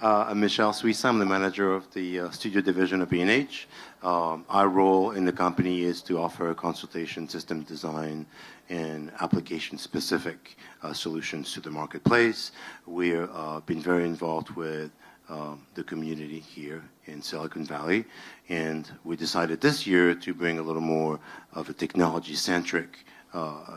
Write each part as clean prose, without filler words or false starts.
I'm Michel Suissa. I'm the manager of the studio division of B&H. Our role in the company is to offer consultation, system design, and application-specific solutions to the marketplace. We've been very involved with the community here in Silicon Valley, and we decided this year to bring a little more of a technology-centric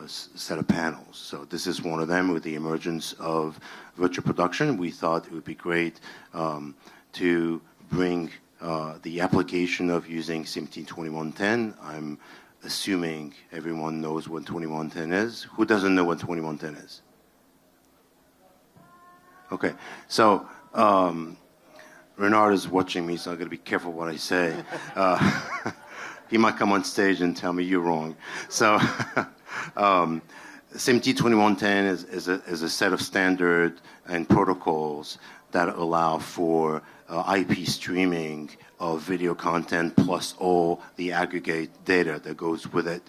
set of panels. So this is one of them. With the emergence of virtual production, we thought it would be great to bring the application of using SMPTE 2110. I'm assuming everyone knows what 2110 is. Who doesn't know what 2110 is? Okay, so Renard is watching me, so I'm going to be careful what I say. He might come on stage and tell me you're wrong. So SMPTE 2110 is a set of standard and protocols that allow for IP streaming of video content plus all the aggregate data that goes with it.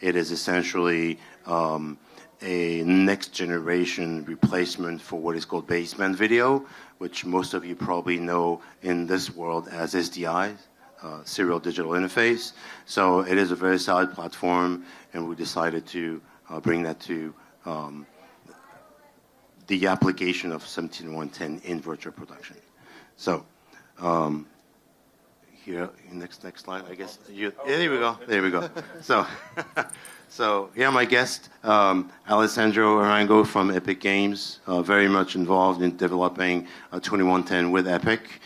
It is essentially a next generation replacement for what is called baseband video, which most of you probably know in this world as SDI, serial digital interface. So it is a very solid platform, and we decided to bring that to the application of SMPTE 2110 in virtual production. So here, next slide, I guess. There we go. So here are my guests, Alejandro Arango from Epic Games, very much involved in developing 2110 with Epic.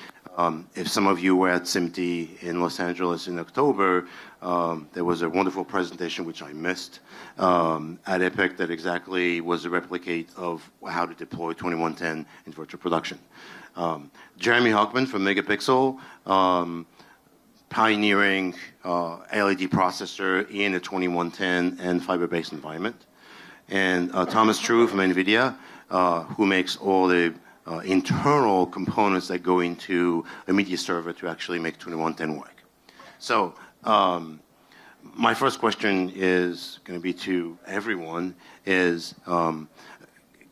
If some of you were at SMPTE in Los Angeles in October, there was a wonderful presentation which I missed at Epic that exactly was a replicate of how to deploy 2110 in virtual production. Jeremy Hochman from Megapixel, pioneering LED processor in a 2110 and fiber-based environment. And Thomas True from Nvidia, who makes all the internal components that go into a media server to actually make 2110 work. So my first question is going to be to everyone is, can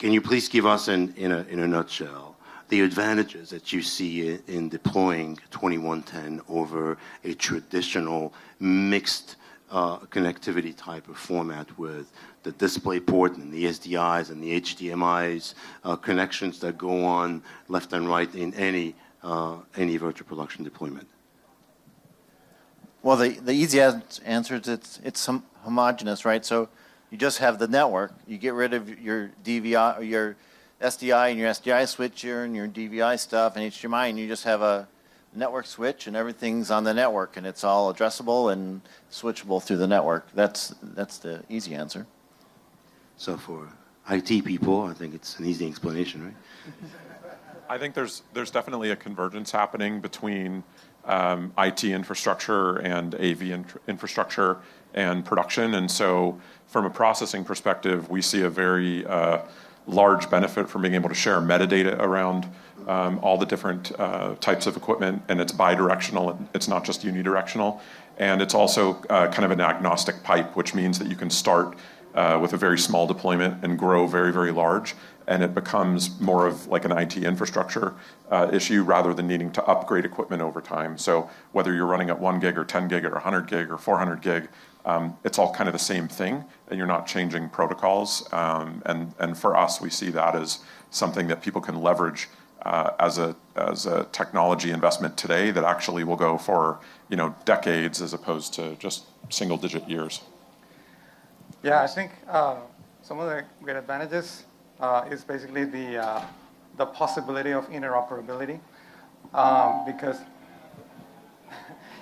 you please give us in a nutshell the advantages that you see in deploying 2110 over a traditional mixed connectivity type of format with the display port and the SDIs and the HDMIs, connections that go on left and right in any virtual production deployment? Well, the easy answer is it's homogeneous, right? So you just have the network. You get rid of your DVI or your SDI and your SDI switcher and your DVI stuff and HDMI, and you just have a network switch and everything's on the network, and it's all addressable and switchable through the network. That's the easy answer. So for IT people, I think it's an easy explanation, right? I think there's definitely a convergence happening between IT infrastructure and AV infrastructure and production, and so from a processing perspective, we see a very large benefit from being able to share metadata around all the different types of equipment, and it's bidirectional, it's not just unidirectional, and it's also kind of an agnostic pipe, which means that you can start with a very small deployment and grow very, very large, and it becomes more of like an IT infrastructure issue rather than needing to upgrade equipment over time. So whether you're running at 1 gig or 10 gig or 100 gig or 400 gig, it's all kind of the same thing, and you're not changing protocols. And for us, we see that as something that people can leverage as a technology investment today that actually will go for decades as opposed to just single-digit years. Yeah, I think some of the great advantages is basically the possibility of interoperability, because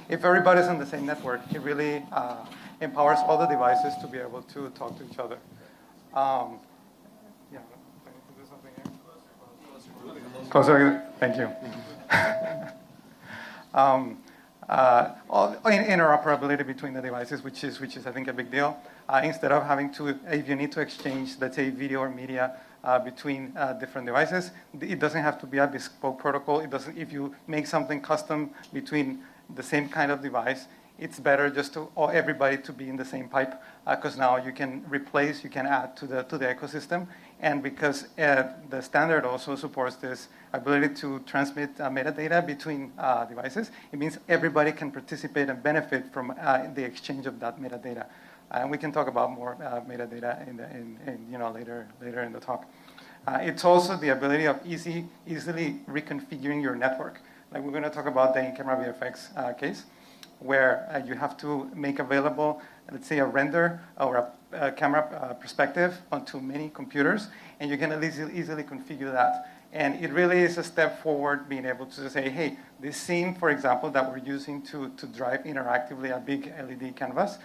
if everybody's on the same network, it really empowers all the devices to be able to talk to each other. Yeah, I need to do something here. Closer, thank you. Interoperability between the devices, which is I think a big deal. Instead of having to, if you need to exchange, let's say, video or media between different devices, it doesn't have to be a bespoke protocol. It doesn't. If you make something custom between the same kind of device, it's better just to everybody to be in the same pipe, because now you can replace, you can add to the ecosystem, and because the standard also supports this ability to transmit metadata between devices, it means everybody can participate and benefit from the exchange of that metadata. And we can talk about more metadata later in the talk. It's also the ability of easily reconfiguring your network. Like we're going to talk about the in-camera VFX case, where you have to make available, let's say, a render or a camera perspective onto many computers, and you can easily configure that. And it really is a step forward, being able to say, hey, this scene, for example, that we're using to drive interactively a big LED canvas,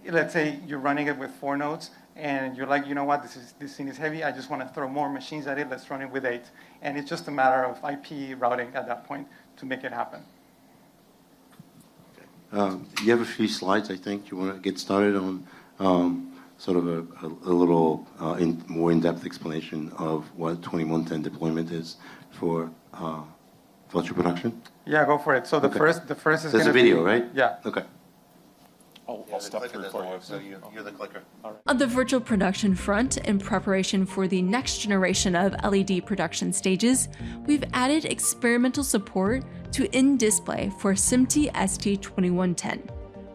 let's say you're running it with 4 nodes, and you're like, you know what, this scene is heavy, I just want to throw more machines at it, let's run it with 8. And it's just a matter of IP routing at that point to make it happen. You have a few slides, I think. You want to get started on sort of a little more in-depth explanation of what 2110 deployment is for virtual production? Yeah, go for it. So the first is going to be... There's a video, right? Yeah. Okay. I'll step through for you. So you're the clicker. On the virtual production front, in preparation for the next generation of LED production stages, we've added experimental support to in-display for SMPTE ST 2110.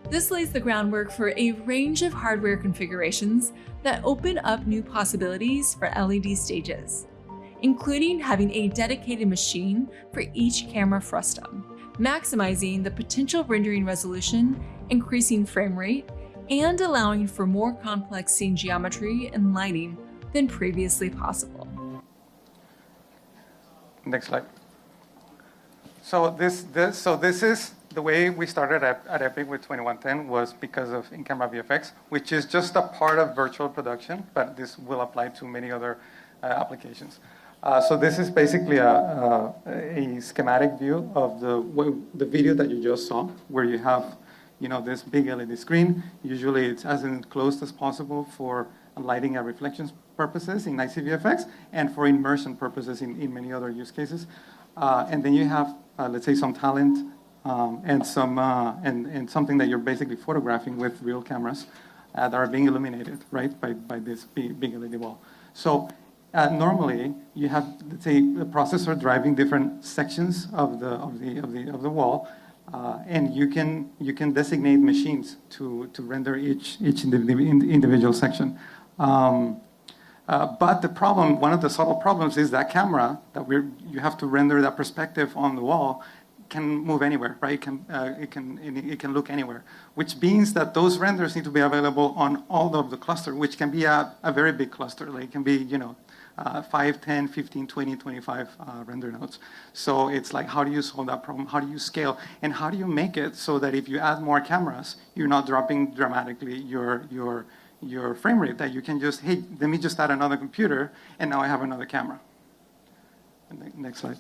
This lays the groundwork for a range of hardware configurations that open up new possibilities for LED stages, including having a dedicated machine for each camera frustum, maximizing the potential rendering resolution, increasing frame rate, and allowing for more complex scene geometry and lighting than previously possible. Next slide. So this is the way we started at Epic with 2110, was because of in-camera VFX, which is just a part of virtual production, but this will apply to many other applications. So this is basically a schematic view of the video that you just saw, where you have this big LED screen. Usually it's as enclosed as possible for lighting and reflections purposes in ICVFX and for immersion purposes in many other use cases. And then you have, let's say, some talent and something that you're basically photographing with real cameras that are being illuminated, right, by this big LED wall. So normally you have, let's say, the processor driving different sections of the wall. And you can designate machines to render each individual section. But the problem, one of the subtle problems, is that camera that you have to render that perspective on the wall can move anywhere, right? It can look anywhere, which means that those renders need to be available on all of the cluster, which can be a very big cluster. Like it can be 5, 10, 15, 20, 25 render nodes. So it's like, how do you solve that problem? How do you scale? And how do you make it so that if you add more cameras, you're not dropping dramatically your frame rate, that you can just, hey, let me just add another computer, and now I have another camera. Next slide.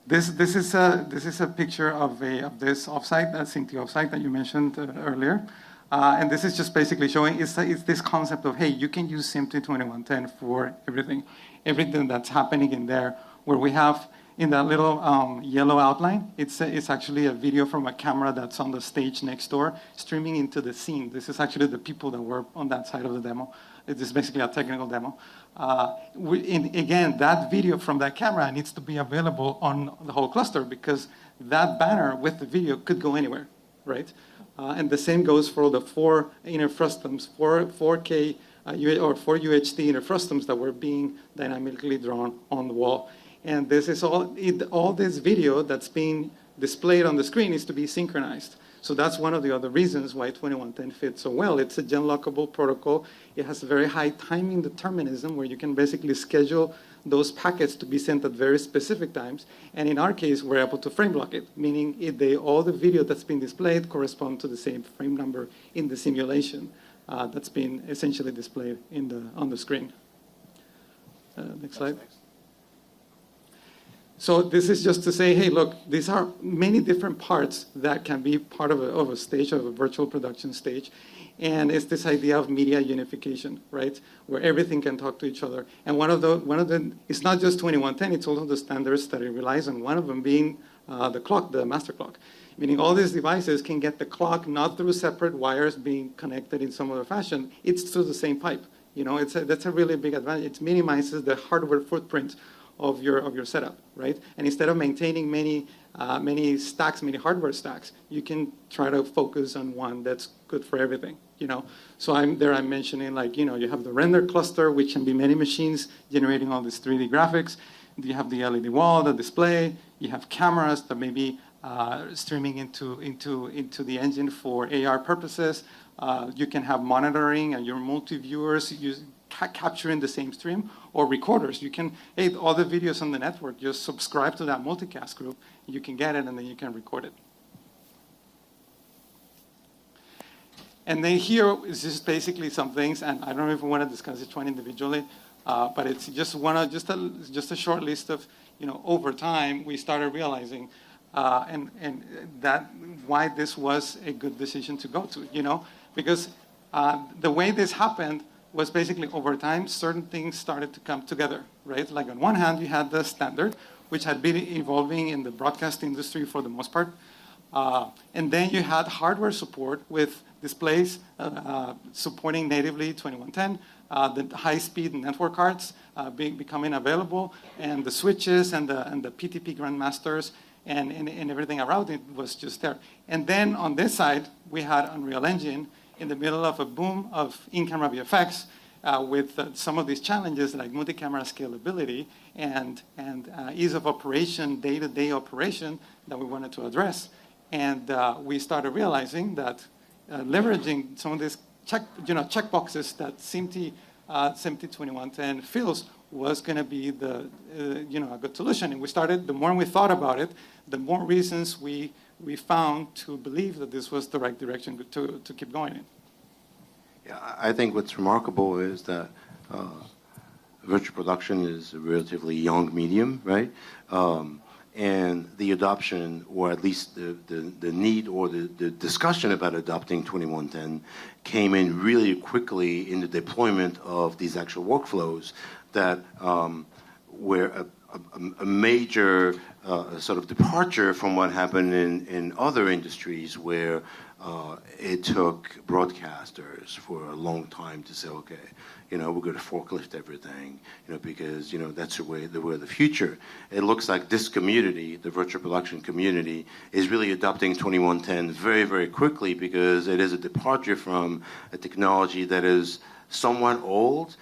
This is a picture of this offsite, that SMPTE offsite that you mentioned earlier. And this is just basically showing it's this concept of, hey, you can use SMPTE 2110 for everything that's happening in there, where we have in that little yellow outline, it's actually a video from a camera that's on the stage next door, streaming into the scene. This is actually the people that were on that side of the demo. It is basically a technical demo. Again, that video from that camera needs to be available on the whole cluster, because that banner with the video could go anywhere, right? And the same goes for the 4 inner frustums, 4K or 4 UHD inner frustums that were being dynamically drawn on the wall. And this is all this video that's being displayed on the screen is to be synchronized. So that's one of the other reasons why 2110 fits so well. It's a gen-lockable protocol. It has a very high timing determinism, where you can basically schedule those packets to be sent at very specific times. And in our case, we're able to frame block it, meaning all the video that's been displayed correspond to the same frame number in the simulation that's been essentially displayed on the screen. Next slide. So this is just to say, hey, look, these are many different parts that can be part of a stage, of a virtual production stage. And it's this idea of media unification, right? Where everything can talk to each other. And one of the, it's not just 2110, it's also the standards that it relies on. One of them being the clock, the master clock. Meaning all these devices can get the clock not through separate wires being connected in some other fashion. It's through the same pipe. That's a really big advantage. It minimizes the hardware footprint of your setup, right? And instead of maintaining many stacks, many hardware stacks, you can try to focus on one that's good for everything. So I'm mentioning you have the render cluster, which can be many machines generating all these 3D graphics. You have the LED wall, the display. You have cameras that may be streaming into the engine for AR purposes. You can have monitoring and your multi-viewers capturing the same stream, or recorders. You can, hey, all the videos on the network, just subscribe to that multicast group. You can get it, and then you can record it. And then here is just basically some things, and I don't know if we want to discuss each one individually, but it's just a short list of, over time we started realizing, and that why this was a good decision to go to, because the way this happened was basically over time, certain things started to come together, right? Like on one hand, you had the standard, which had been evolving in the broadcast industry for the most part. And then you had hardware support with displays supporting natively 2110, the high-speed network cards becoming available, and the switches and the PTP grandmasters and everything around it was just there. And then on this side, we had Unreal Engine in the middle of a boom of in-camera VFX with some of these challenges like multi-camera scalability and ease of operation, day-to-day operation that we wanted to address. And we started realizing that leveraging some of these checkboxes that SMPTE 2110 fills was going to be a good solution. And we started, the more we thought about it, the more reasons we found to believe that this was the right direction to keep going in. Yeah, I think what's remarkable is that virtual production is a relatively young medium, right? And the adoption, or at least the need or the discussion about adopting 2110 came in really quickly in the deployment of these actual workflows that were a major sort of departure from what happened in other industries where it took broadcasters for a long time to say, okay, we're going to forklift everything, because, that's the way the future. It looks like this community, the virtual production community, is really adopting 2110 very, very quickly because it is a departure from a technology that is somewhat old,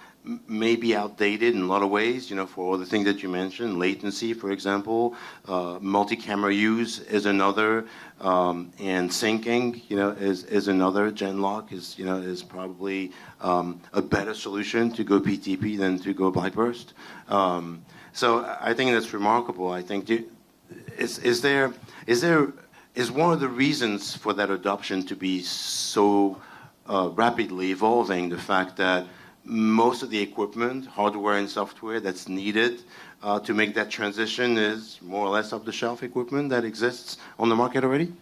maybe outdated in a lot of ways, for all the things that you mentioned, latency, for example, multi-camera use is another, and syncing, is another. Genlock is probably a better solution to go PTP than to go byteburst. So I think that's remarkable. I think is one of the reasons for that adoption to be so rapidly evolving the fact that most of the equipment, hardware and software that's needed to make that transition is more or less off-the-shelf equipment that exists on the market already?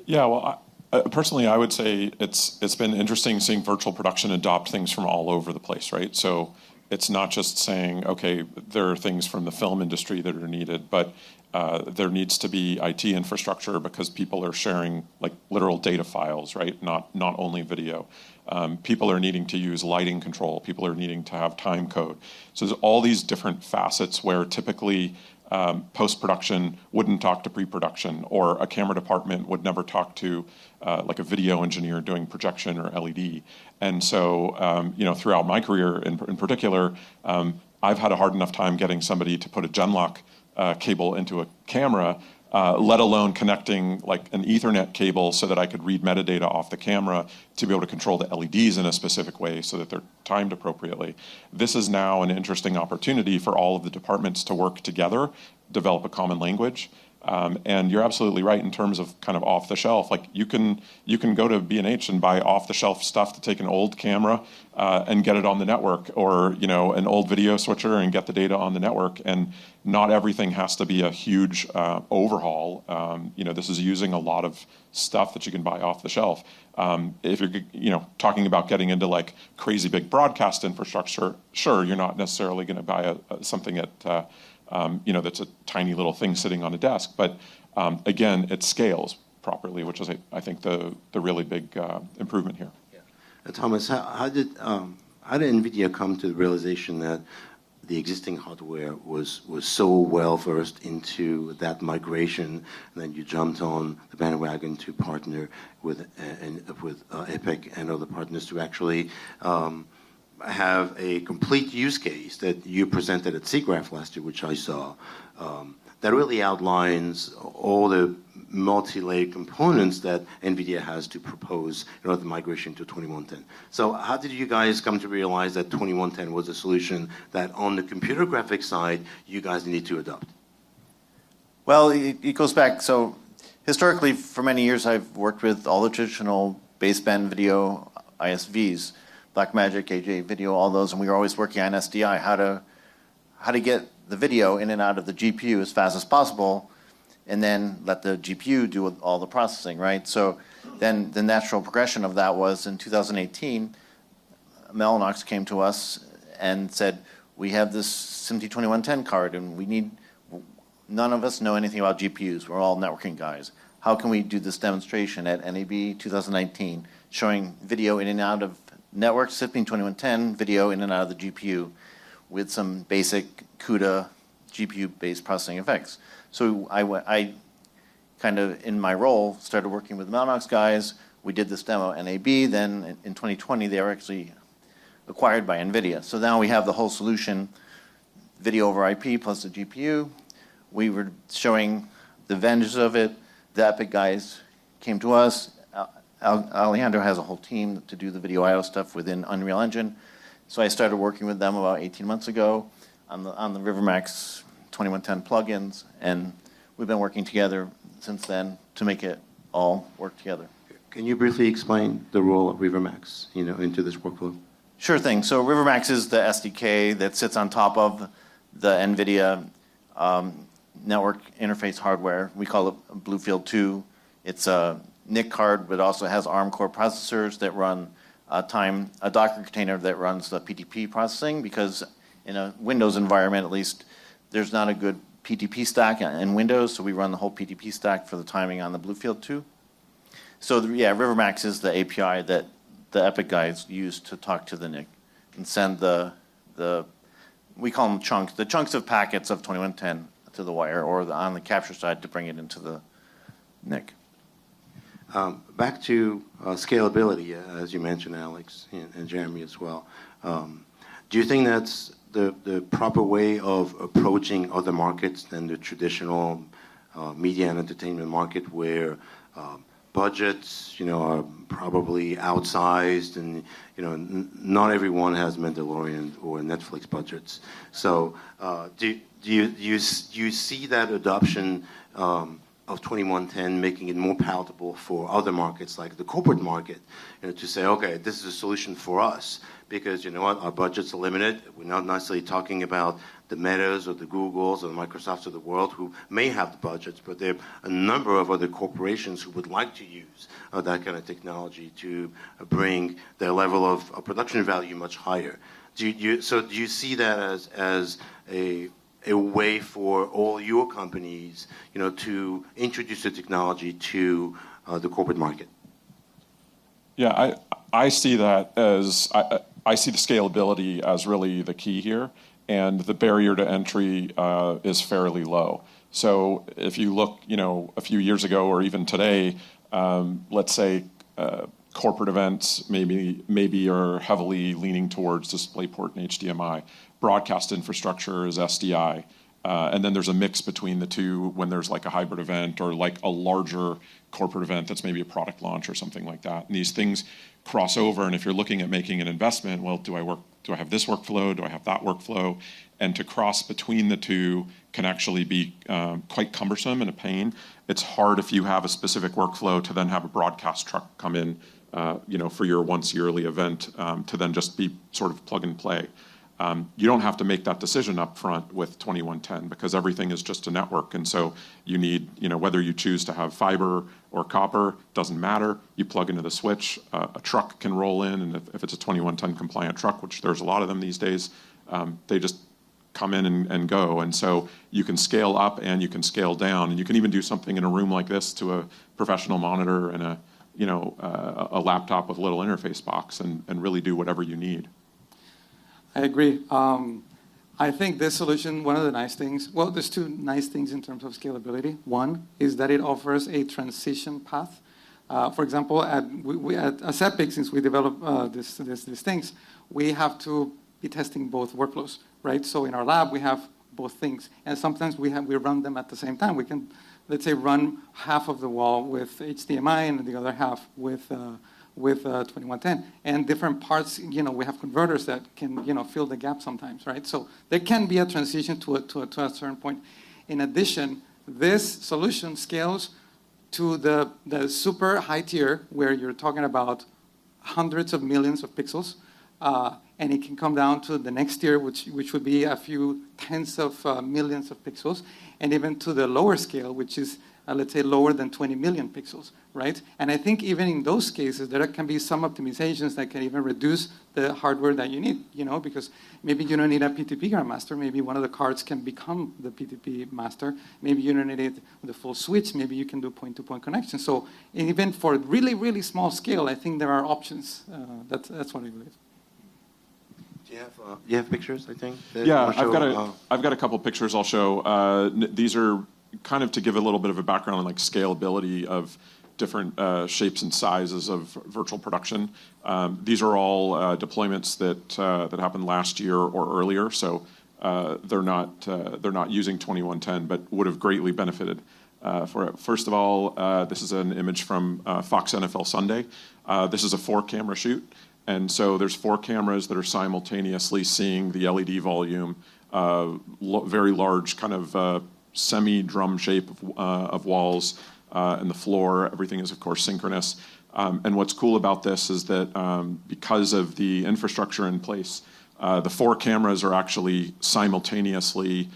Yeah, well, personally, I would say it's been interesting seeing virtual production adopt things from all over the place, right? So it's not just saying, okay, there are things from the film industry that are needed, but there needs to be IT infrastructure because people are sharing like literal data files, right? Not only video. People are needing to use lighting control. People are needing to have time code. So there's all these different facets where typically post-production wouldn't talk to pre-production, or a camera department would never talk to like a video engineer doing projection or LED. And so, throughout my career in particular, I've had a hard enough time getting somebody to put a Genlock cable into a camera, let alone connecting like an Ethernet cable so that I could read metadata off the camera to be able to control the LEDs in a specific way so that they're timed appropriately. This is now an interesting opportunity for all of the departments to work together, develop a common language. And you're absolutely right in terms of kind of off the shelf. Like you can go to B&H and buy off the shelf stuff to take an old camera and get it on the network, or an old video switcher and get the data on the network. And not everything has to be a huge overhaul. This is using a lot of stuff that you can buy off the shelf. If you're talking about getting into like crazy big broadcast infrastructure, sure, you're not necessarily going to buy something at that's a tiny little thing sitting on a desk. But again, it scales properly, which is, I think, the really big improvement here. Thomas, how did NVIDIA come to the realization that the existing hardware was so well versed into that migration, and then you jumped on the bandwagon to partner with Epic and other partners to actually have a complete use case that you presented at SIGGRAPH last year, which I saw, that really outlines all the multi-layered components that NVIDIA has to propose in order to migration to 2110. So how did you guys come to realize that 2110 was a solution that on the computer graphics side, you guys need to adopt? Well, it goes back. So historically, for many years, I've worked with all the traditional baseband video ISVs, Blackmagic, AJ Video, all those, and we were always working on SDI, how to get the video in and out of the GPU as fast as possible, and then let the GPU do all the processing, right? So then the natural progression of that was in 2018, Mellanox came to us and said, we have this SMPTE 2110 card, and none of us know anything about GPUs. We're all networking guys. How can we do this demonstration at NAB 2019, showing video in and out of network, SMPTE 2110 video in and out of the GPU with some basic CUDA GPU-based processing effects. So I kind of, in my role, started working with the Mellanox guys. We did this demo at NAB. Then in 2020, they were actually acquired by NVIDIA. So now we have the whole solution, video over IP plus the GPU. We were showing the advantages of it. The Epic guys came to us. Alejandro has a whole team to do the video I/O stuff within Unreal Engine. So I started working with them about 18 months ago on the RiverMax 2110 plugins, and we've been working together since then to make it all work together. Can you briefly explain the role of RiverMax, into this workflow? Sure thing. So RiverMax is the SDK that sits on top of the NVIDIA network interface hardware. We call it Bluefield 2. It's a NIC card, but also has ARM core processors that run a Docker container that runs the PTP processing, because in a Windows environment, at least, there's not a good PTP stack in Windows, so we run the whole PTP stack for the timing on the Bluefield 2. So yeah, RiverMax is the API that the Epic guys use to talk to the NIC and send we call them chunks, the chunks of packets of 2110 to the wire, or on the capture side to bring it into the NIC. Back to scalability, as you mentioned, Alex, and Jeremy as well. Do you think that's the proper way of approaching other markets than the traditional media and entertainment market, where budgets, are probably outsized, and not everyone has Mandalorian or Netflix budgets. So, do you see that adoption of 2110 making it more palatable for other markets, like the corporate market, to say, okay, this is a solution for us, because our budgets are limited. We're not necessarily talking about the Metas or the Googles or the Microsofts of the world who may have the budgets, but there are a number of other corporations who would like to use that kind of technology to bring their level of production value much higher. Do you see that as a way for all your companies, to introduce the technology to the corporate market? Yeah, I see that as, I see the scalability as really the key here, and the barrier to entry is fairly low. So if you look, a few years ago or even today, let's say corporate events maybe are heavily leaning towards DisplayPort and HDMI. Broadcast infrastructure is SDI. And then there's a mix between the two when there's like a hybrid event or like a larger corporate event that's maybe a product launch or something like that. And these things cross over, and if you're looking at making an investment, well, do I have this workflow? Do I have that workflow? And to cross between the two can actually be quite cumbersome and a pain. It's hard if you have a specific workflow to then have a broadcast truck come in, for your once yearly event, to then just be sort of plug and play. You don't have to make that decision up front with 2110, because everything is just a network. And so you need, whether you choose to have fiber or copper, doesn't matter. You plug into the switch, a truck can roll in, and if it's a 2110 compliant truck, which there's a lot of them these days, they just come in and go. And so you can scale up and you can scale down, and you can even do something in a room like this to a professional monitor and a laptop with a little interface box and really do whatever you need. I agree. I think this solution, one of the nice things, well, there's two nice things in terms of scalability. One is that it offers a transition path. For example, at Sepix, since we develop these things, we have to be testing both workflows, right? So in our lab, we have both things. And sometimes we run them at the same time. We can, let's say, run half of the wall with HDMI and the other half with 2110. And different parts, we have converters that can, fill the gap sometimes, right? So there can be a transition to a certain point. In addition, this solution scales to the super high tier where you're talking about hundreds of millions of pixels. And it can come down to the next tier, which would be a few tens of millions of pixels, and even to the lower scale, which is, let's say, lower than 20 million pixels, right? And I think even in those cases, there can be some optimizations that can even reduce the hardware that you need, because maybe you don't need a PTP grandmaster. Maybe one of the cards can become the PTP master. Maybe you don't need it with a full switch. Maybe you can do point-to-point connection. So even for really, really small scale, I think there are options. That's what I believe. Do you have pictures, I think? Yeah, I've got a couple pictures I'll show. These are kind of to give a little bit of a background on like scalability of different shapes and sizes of virtual production. These are all deployments that happened last year or earlier, so they're not using 2110, but would have greatly benefited for it. First of all, this is an image from Fox NFL Sunday. This is a 4-camera shoot. And so there's 4 cameras that are simultaneously seeing the LED volume, very large kind of semi-drum shape of walls and the floor. Everything is, of course, synchronous. And what's cool about this is that because of the infrastructure in place, the 4 cameras are actually simultaneously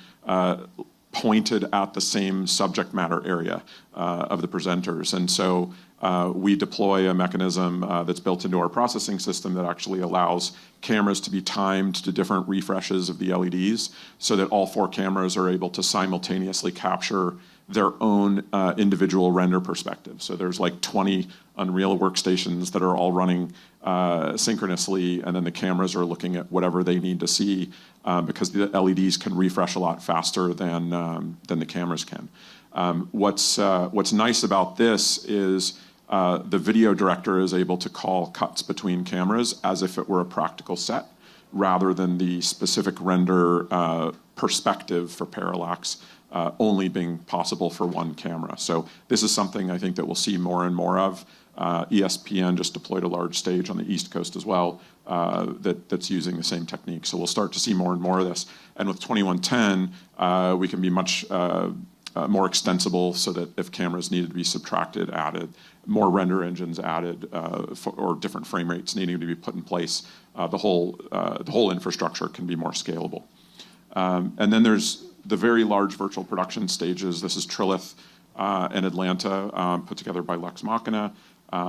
pointed at the same subject matter area of the presenters. And so we deploy a mechanism that's built into our processing system that actually allows cameras to be timed to different refreshes of the LEDs so that all 4 cameras are able to simultaneously capture their own individual render perspective. So there's like 20 Unreal workstations that are all running synchronously, and then the cameras are looking at whatever they need to see because the LEDs can refresh a lot faster than the cameras can. What's nice about this is the video director is able to call cuts between cameras as if it were a practical set, rather than the specific render perspective for parallax only being possible for one camera. So this is something I think that we'll see more and more of. ESPN just deployed a large stage on the East Coast as well that's using the same technique. So we'll start to see more and more of this. And with 2110, we can be much more extensible so that if cameras needed to be subtracted, added, more render engines added, or different frame rates needing to be put in place, the whole infrastructure can be more scalable. And then there's the very large virtual production stages. This is Trilith in Atlanta, put together by Lex Machina.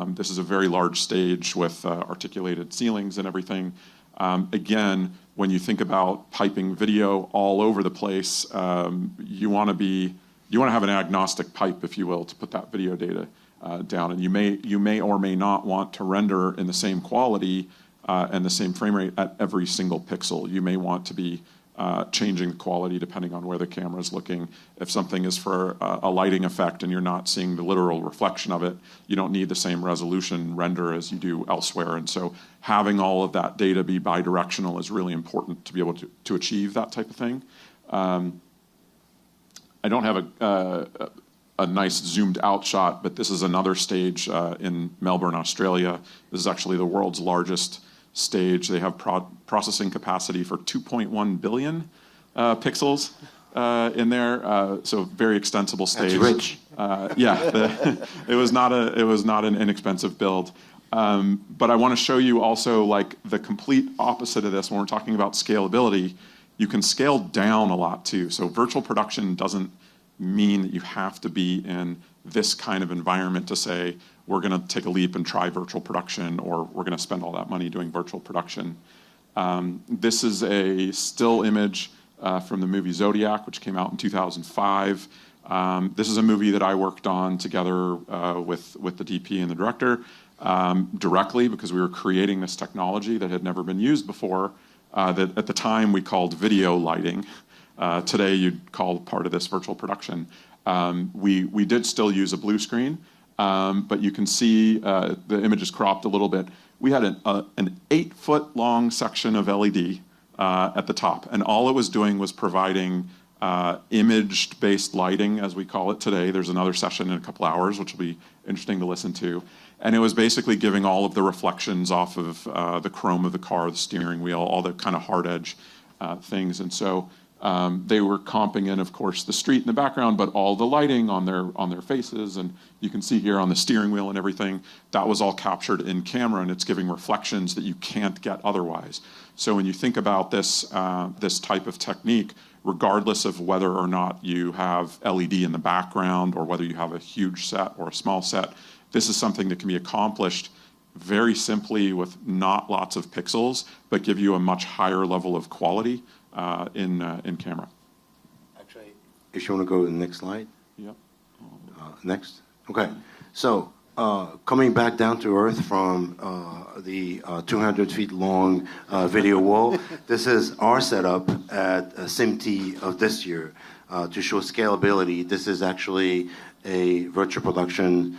This is a very large stage with articulated ceilings and everything. Again, when you think about piping video all over the place, you want to have an agnostic pipe, if you will, to put that video data down. And you may or may not want to render in the same quality and the same frame rate at every single pixel. You may want to be changing the quality depending on where the camera is looking. If something is for a lighting effect and you're not seeing the literal reflection of it, you don't need the same resolution render as you do elsewhere. And so having all of that data be bidirectional is really important to be able to achieve that type of thing. I don't have a nice zoomed out shot, but this is another stage in Melbourne, Australia. This is actually the world's largest stage. They have processing capacity for 2.1 billion pixels in there, so very extensible stage. That's rich. It was not an inexpensive build. But I want to show you also like the complete opposite of this. When we're talking about scalability, you can scale down a lot too. So virtual production doesn't mean that you have to be in this kind of environment to say, we're going to take a leap and try virtual production, or we're going to spend all that money doing virtual production. This is a still image from the movie Zodiac, which came out in 2005. This is a movie that I worked on together with the DP and the director directly, because we were creating this technology that had never been used before, that at the time we called video lighting. Today you'd call part of this virtual production. We did still use a blue screen, but you can see the image is cropped a little bit. We had an 8-foot long section of LED at the top, and all it was doing was providing image-based lighting, as we call it today. There's another session in a couple hours, which will be interesting to listen to. And it was basically giving all of the reflections off of the chrome of the car, the steering wheel, all the kind of hard edge things. And so they were comping in, of course, the street in the background, but all the lighting on their faces. And you can see here on the steering wheel and everything, that was all captured in camera, and it's giving reflections that you can't get otherwise. So when you think about this, this type of technique, regardless of whether or not you have LED in the background or whether you have a huge set or a small set, this is something that can be accomplished very simply with not lots of pixels, but give you a much higher level of quality in camera. Actually, if you want to go to the next slide. Yep. Next. Okay. So coming back down to earth from the 200 feet long video wall, this is our setup at SMPTE of this year to show scalability. This is actually a virtual production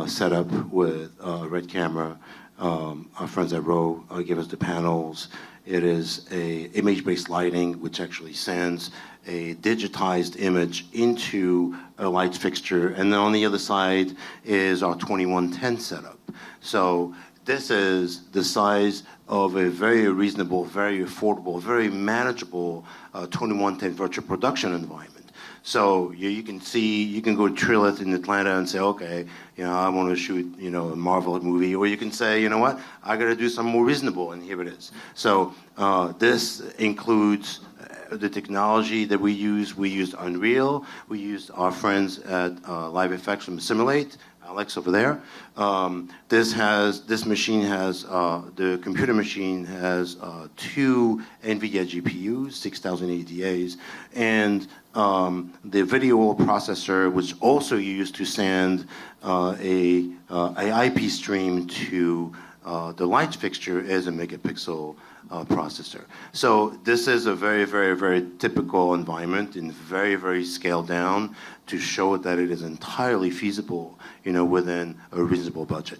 setup with Red Camera. Our friends at Row give us the panels. It is a image-based lighting, which actually sends a digitized image into a light fixture. And then on the other side is our 2110 setup. So this is the size of a very reasonable, very affordable, very manageable 2110 virtual production environment. So you can see, you can go drill it in Atlanta and say, okay, I want to shoot, a Marvel movie. Or you can say, you know what, I got to do something more reasonable, and here it is. So this includes the technology that we use. We used Unreal. We used our friends at Live Effects from Simulate. Alex over there. This machine has, the computer machine has 2 Nvidia GPUs, 6000 ADAs, and the video processor, which also used to send a IP stream to the light fixture, is a Megapixel processor. So this is a very, very, very typical environment and very, very scaled down to show that it is entirely feasible, within a reasonable budget.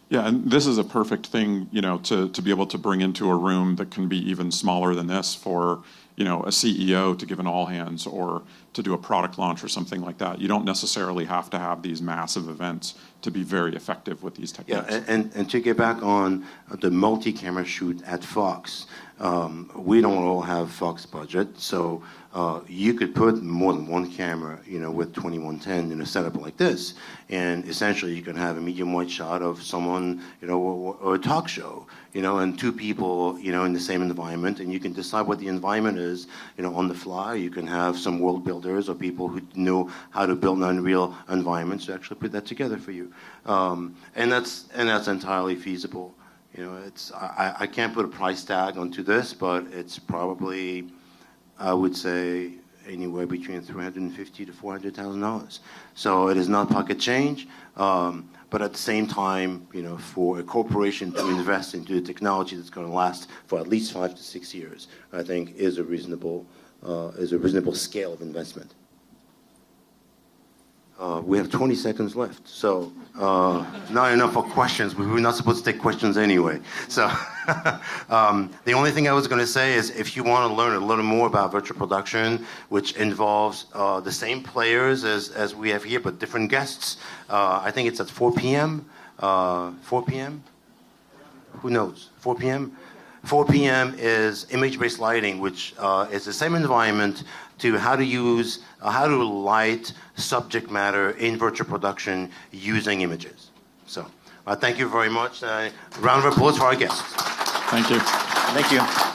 Yeah, and this is a perfect thing, to be able to bring into a room that can be even smaller than this for, a CEO to give an all hands or to do a product launch or something like that. You don't necessarily have to have these massive events to be very effective with these techniques. Yeah, and to get back on the multi-camera shoot at Fox, we don't all have Fox budget, so you could put more than one camera, with 2110 in a setup like this, and essentially you can have a medium wide shot of someone, or a talk show, and 2 people, in the same environment, and you can decide what the environment is, on the fly. You can have some world builders or people who know how to build Unreal environments to actually put that together for you, and that's entirely feasible. I can't put a price tag onto this, but it's probably, I would say, anywhere between $350,000 to $400,000. So it is not pocket change, but at the same time, for a corporation to invest into a technology that's going to last for at least 5 to 6 years, I think is a reasonable scale of investment. We have 20 seconds left, so not enough for questions. We were not supposed to take questions anyway. So the only thing I was going to say is if you want to learn a little more about virtual production, which involves the same players as we have here, but different guests, I think it's at 4 p.m. 4 p.m.? Who knows? 4 p.m.? 4 p.m. is image-based lighting, which is the same environment to how to light subject matter in virtual production using images. So thank you very much. Round of applause for our guests. Thank you. Thank you.